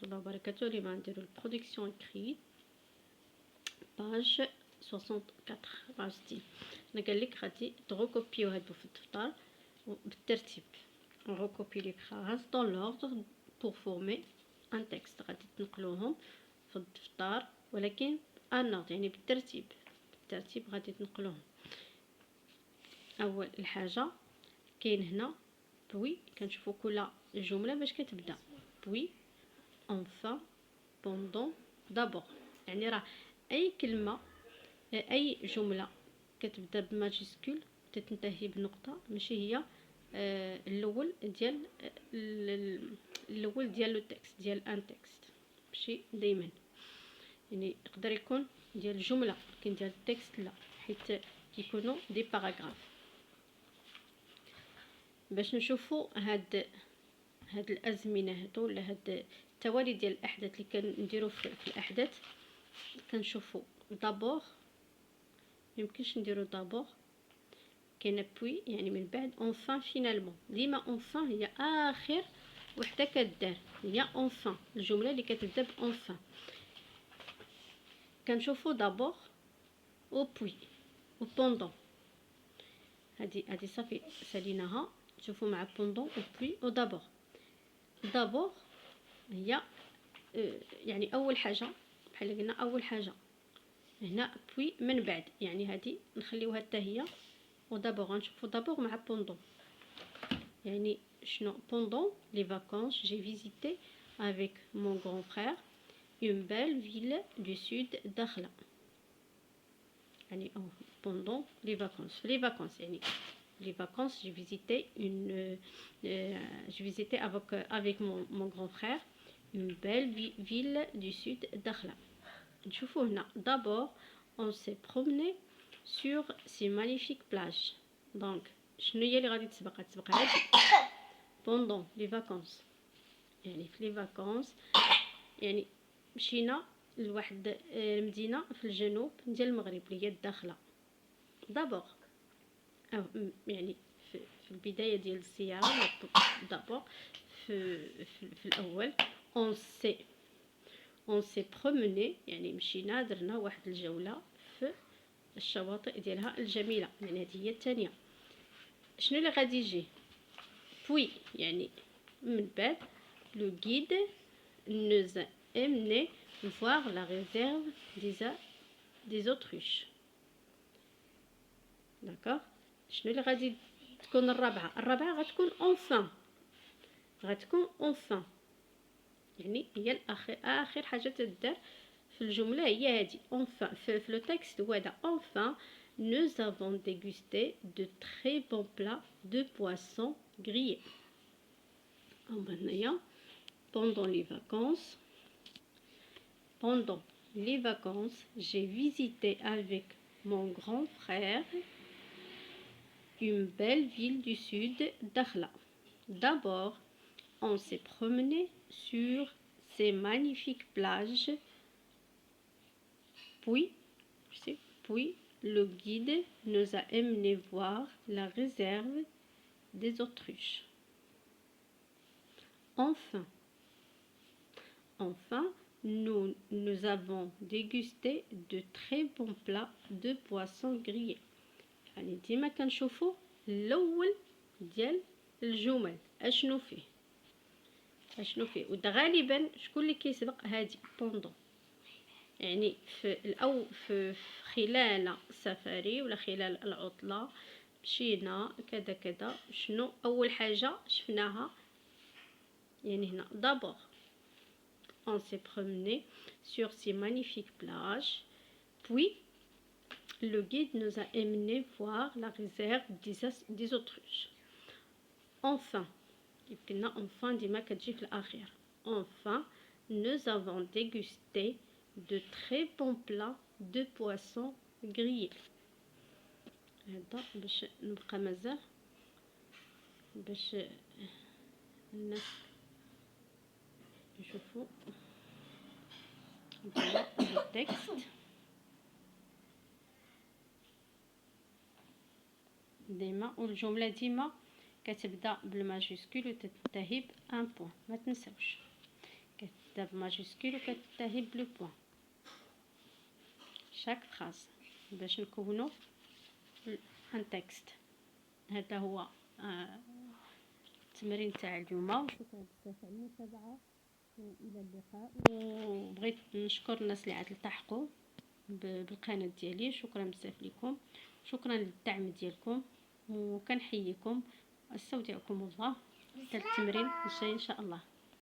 الله وبركاته. اليوم غنديرو البرودكسيون اكريت باج 64. انا قالك غادي تغوكوبيو هادو في الدفتر بالترتيب. نغوكوبي لي فراز دون لوردر بور فورمي ان تكست. غادي تنقلوهم في الدفتر ولكن ان يعني بالترتيب غادي تنقلوهم. اول الحاجه كاين هنا بوي، كنشوفوا كل جمله باش كتبدا بوي enfin pendant d'abord. يعني راه اي كلمه اي جمله كتبدا بماجيسكول تتنتهي بنقطه ماشي هي الاول ديال لو تكست ديال ان تكست، ماشي دائما. يعني يقدر يكون ديال الجمله لكن ديال التكست لا، حيت كيكونوا دي باراغراف. باش نشوفوا هاد الازمنه هادو ولا هاد التوالي ديال الاحداث اللي كنديروا في الاحداث، كنشوفوا دابور يمكنش نديرو دابور، كاينه بوي يعني من بعد، اونفان فينالمون. ديما اونفان هي اخر وحده كدار، هي اونفان الجمله اللي كتبدا باونفان. كنشوفوا دابور او بوي او بوندون. هادي صافي ساليناها. نشوفوا مع بوندون او بوي او دابور. دابور هي يعني اول حاجه، بحال قلنا اول حاجه هنا بوي من بعد، يعني هذه نخليوها حتى هي. ودابور غنشوفوا دابور مع بوندون. يعني شنو بوندون لي فاكونس جي فيزيتي avec mon grand frère une belle ville du sud داخله. يعني pendant les vacances. Les vacances يعني les vacances j'ai visité j'ai visité avec mon grand frère une belle ville du sud داخله. نشوفوا هنا d'abord on s'est promené sur ces magnifiques plages. donc شنو هي اللي غادي تسبق؟ غتسبق هادي pendant les vacances. يعني في لي فاكونس يعني مشينا لواحد المدينه في الجنوب ديال المغرب اللي هي الداخله. دابور يعني في البدايه ديال الزياره دابور في الاول on s'est promené يعني مشينا درنا واحد الجوله في الشواطئ ديالها الجميله. يعني هذه هي الثانيه. شنو اللي غادي يجي؟ بوي يعني من بعد le guide nous a emmené voir la réserve des autruches. d'accord. شنو اللي غادي تكون الرابعه غتكون enfin. يعني هي اخر حاجه تدار في الجمله هي هذه enfin. في لو تكست هو هذا enfin nous avons dégusté de très bons plats de poisson grillé. هنايا pendant les vacances j'ai visité avec mon grand frère une belle ville du sud dakhla. d'abord on s'est promené sur ces magnifiques plages, puis le guide nous a emmené voir la réserve des autruches. Enfin nous avons dégusté de très bons plats de poisson grillé. يعني ديما كنشوفوا الاول ديال الجمل اشنو فيه وغالبا شكون اللي كيسبق هادي بوندون. يعني في خلال السفري ولا خلال العطله مشينا كذا شنو اول حاجه شفناها؟ يعني هنا d'abord on s'est promené sur ces magnifiques plages, puis le guide nous a emmené voir la réserve des autruches. enfin يمكننا enfin ديما كتجي في الاخير. enfin nous avons dégusté de très bons plats de poisson grillé. هذا باش نبقى مازال باش الناس يشوفوا التكست. ديما والجمله ديما كتبدا بالماجيسكول وتنتهي بان بوين، ما تنساوش. كتبدا بماجيسكول وكتنتهي بلو بوين شاك فراز باش نكونوا ان تكست. هذا هو التمرين تاع اليوم. شكرا بزاف على المتابعه والى اللقاء. وبغيت نشكر الناس اللي عاد التحقوا بالقناه ديالي. شكرا بزاف لكم، شكرا للدعم ديالكم، وكنحييكم. استودعكم الله حتى التمرين الجاي ان شاء الله.